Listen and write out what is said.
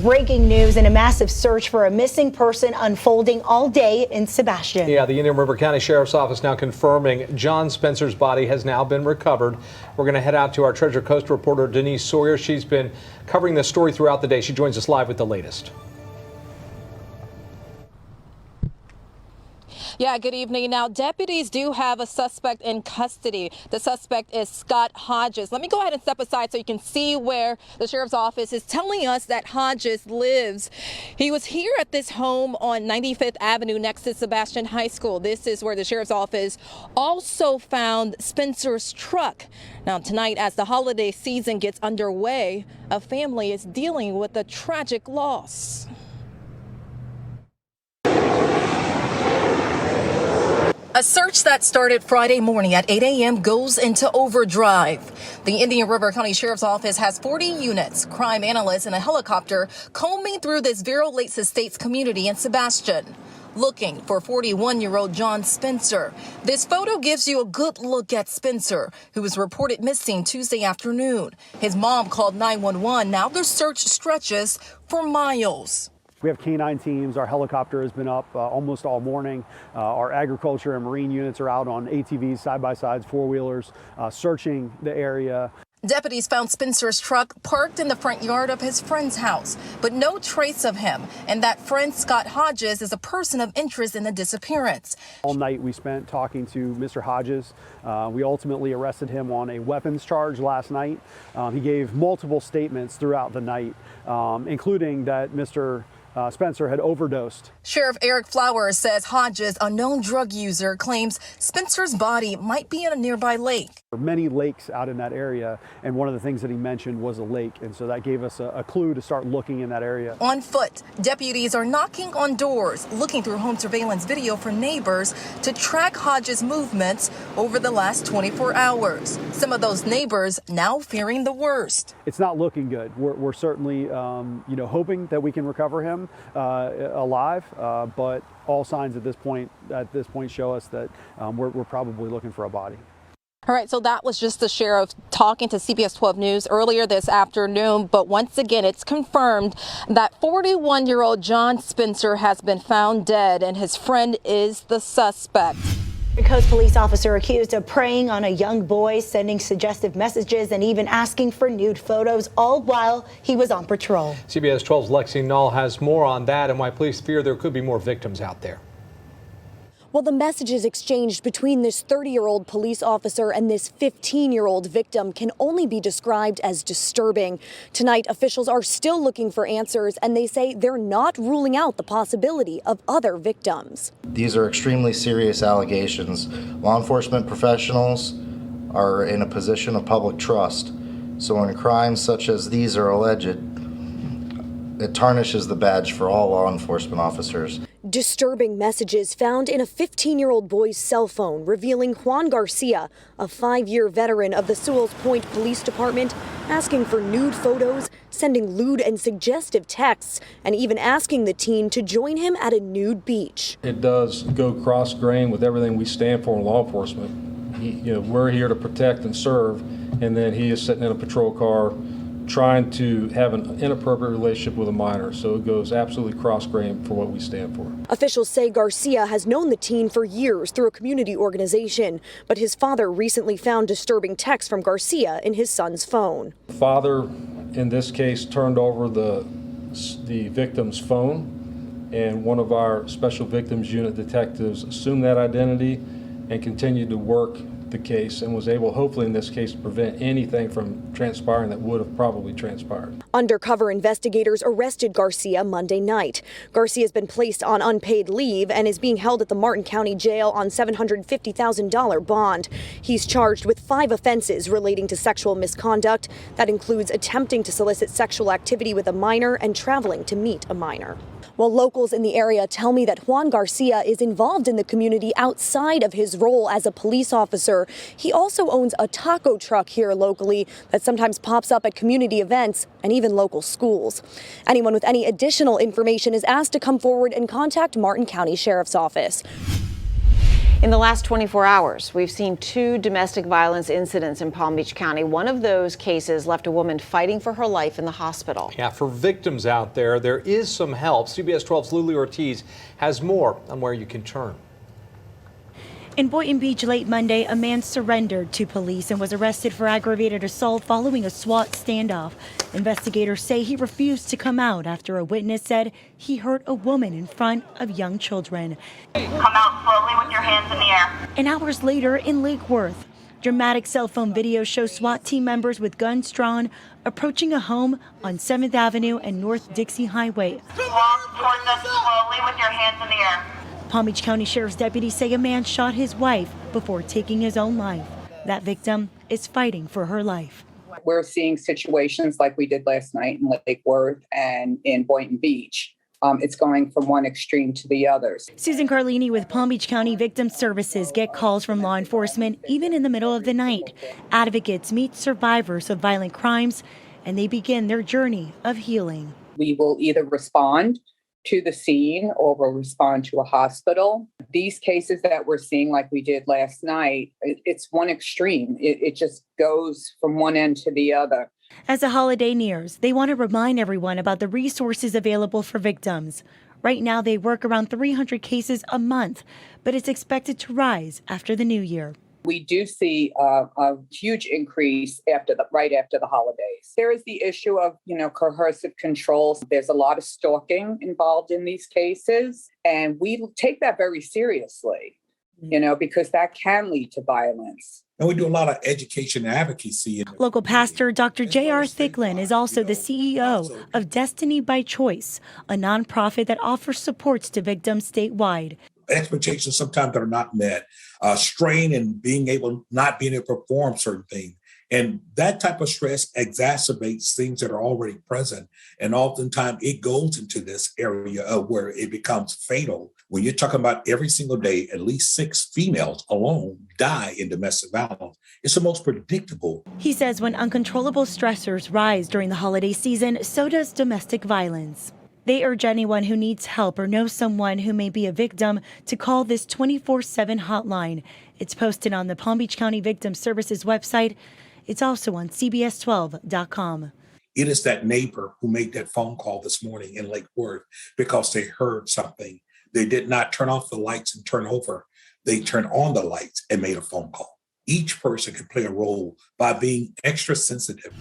Breaking news and a massive search for a missing person unfolding all day in Sebastian. Yeah, the Indian River County Sheriff's Office now confirming John Spencer's body has now been recovered. We're going to head out to our Treasure Coast reporter, Denise Sawyer. She's been covering this story throughout the day. She joins us live with the latest. Yeah, good evening. Now, deputies do have a suspect in custody. The suspect is Scott Hodges. Let me go ahead and step aside so you can see where the sheriff's office is telling us that Hodges lives. He was here at this home on 95th Avenue next to Sebastian High School. This is where the sheriff's office also found Spencer's truck. Now, tonight, as the holiday season gets underway, a family is dealing with a tragic loss. A search that started Friday morning at 8 a.m. goes into overdrive. The Indian River County Sheriff's Office has 40 units, crime analysts, and a helicopter combing through this Vero Lakes Estates community in Sebastian, looking for 41-year-old John Spencer. This photo gives you a good look at Spencer, who was reported missing Tuesday afternoon. His mom called 911. Now the search stretches for miles. We have K9 teams. Our helicopter has been up almost all morning. Our agriculture and marine units are out on ATVs, side-by-sides, four-wheelers, searching the area. Deputies found Spencer's truck parked in the front yard of his friend's house, but no trace of him. And that friend, Scott Hodges, is a person of interest in the disappearance. All night we spent talking to Mr. Hodges. We ultimately arrested him on a weapons charge last night. He gave multiple statements throughout the night, including that Mr. Spencer had overdosed. Sheriff Eric Flowers says Hodges, a known drug user, claims Spencer's body might be in a nearby lake. There are many lakes out in that area, and one of the things that he mentioned was a lake, and so that gave us a clue to start looking in that area. On foot, deputies are knocking on doors, looking through home surveillance video for neighbors to track Hodges' movements over the last 24 hours. Some of those neighbors now fearing the worst. It's not looking good. We're certainly hoping that we can recover him alive, but all signs at this point show us that we're probably looking for a body. All right, so that was just the sheriff talking to CBS 12 News earlier this afternoon. But once again, it's confirmed that 41-year-old John Spencer has been found dead, and his friend is the suspect. A Coast police officer accused of preying on a young boy, sending suggestive messages and even asking for nude photos, all while he was on patrol. CBS 12's Lexi Null has more on that and why police fear there could be more victims out there. Well, the messages exchanged between this 30-year-old police officer and this 15-year-old victim can only be described as disturbing. Tonight, officials are still looking for answers, and they say they're not ruling out the possibility of other victims. These are extremely serious allegations. Law enforcement professionals are in a position of public trust. So when crimes such as these are alleged, it tarnishes the badge for all law enforcement officers. Disturbing messages found in a 15-year-old boy's cell phone revealing Juan Garcia, a 5-year veteran of the Sewalls Point Police Department, asking for nude photos, sending lewd and suggestive texts, and even asking the teen to join him at a nude beach. It does go cross-grain with everything we stand for in law enforcement. We're here to protect and serve, and then he is sitting in a patrol car trying to have an inappropriate relationship with a minor. So it goes absolutely cross-grain for what we stand for. Officials say Garcia has known the teen for years through a community organization, but his father recently found disturbing texts from Garcia in his son's phone. The father, in this case, turned over the victim's phone, and one of our special victims unit detectives assumed that identity and continued to work the case and was able, hopefully in this case, to prevent anything from transpiring that would have probably transpired. Undercover investigators arrested Garcia Monday night. Garcia has been placed on unpaid leave and is being held at the Martin County Jail on $750,000 bond. He's charged with 5 offenses relating to sexual misconduct. That includes attempting to solicit sexual activity with a minor and traveling to meet a minor. Well, locals in the area tell me that Juan Garcia is involved in the community outside of his role as a police officer. He also owns a taco truck here locally that sometimes pops up at community events and even local schools. Anyone with any additional information is asked to come forward and contact Martin County Sheriff's Office. In the last 24 hours, we've seen 2 domestic violence incidents in Palm Beach County. One of those cases left a woman fighting for her life in the hospital. Yeah, for victims out there, there is some help. CBS 12's Lily Ortiz has more on where you can turn. In Boynton Beach late Monday, a man surrendered to police and was arrested for aggravated assault following a SWAT standoff. Investigators say he refused to come out after a witness said he hurt a woman in front of young children. Come out slowly with your hands in the air. And hours later in Lake Worth, dramatic cell phone video shows SWAT team members with guns drawn approaching a home on 7th Avenue and North Dixie Highway. Walk towards us slowly with your hands in the air. Palm Beach County Sheriff's deputies say a man shot his wife before taking his own life. That victim is fighting for her life. We're seeing situations like we did last night in Lake Worth and in Boynton Beach. It's going from one extreme to the others. Susan Carlini with Palm Beach County Victim Services get calls from law enforcement even in the middle of the night. Advocates meet survivors of violent crimes and they begin their journey of healing. We will either respond to the scene or will respond to a hospital. These cases that we're seeing like we did last night, it's one extreme. It just goes from one end to the other. As the holiday nears, they want to remind everyone about the resources available for victims. Right now, they work around 300 cases a month, but it's expected to rise after the new year. We do see a huge increase right after the holidays. There is the issue of, coercive controls. There's a lot of stalking involved in these cases, and we take that very seriously, because that can lead to violence. And we do a lot of education and advocacy. Local pastor Dr. J.R. Thicklin is also the CEO of Destiny by Choice, a nonprofit that offers supports to victims statewide. Expectations sometimes that are not met, strain and not being able to perform certain things. And that type of stress exacerbates things that are already present. And oftentimes it goes into this area of where it becomes fatal. When you're talking about every single day, at least 6 females alone die in domestic violence. It's the most predictable. He says when uncontrollable stressors rise during the holiday season, so does domestic violence. They urge anyone who needs help or knows someone who may be a victim to call this 24/7 hotline. It's posted on the Palm Beach County Victim Services website. It's also on CBS12.com. It is that neighbor who made that phone call this morning in Lake Worth because they heard something. They did not turn off the lights and turn over. They turned on the lights and made a phone call. Each person can play a role by being extra sensitive.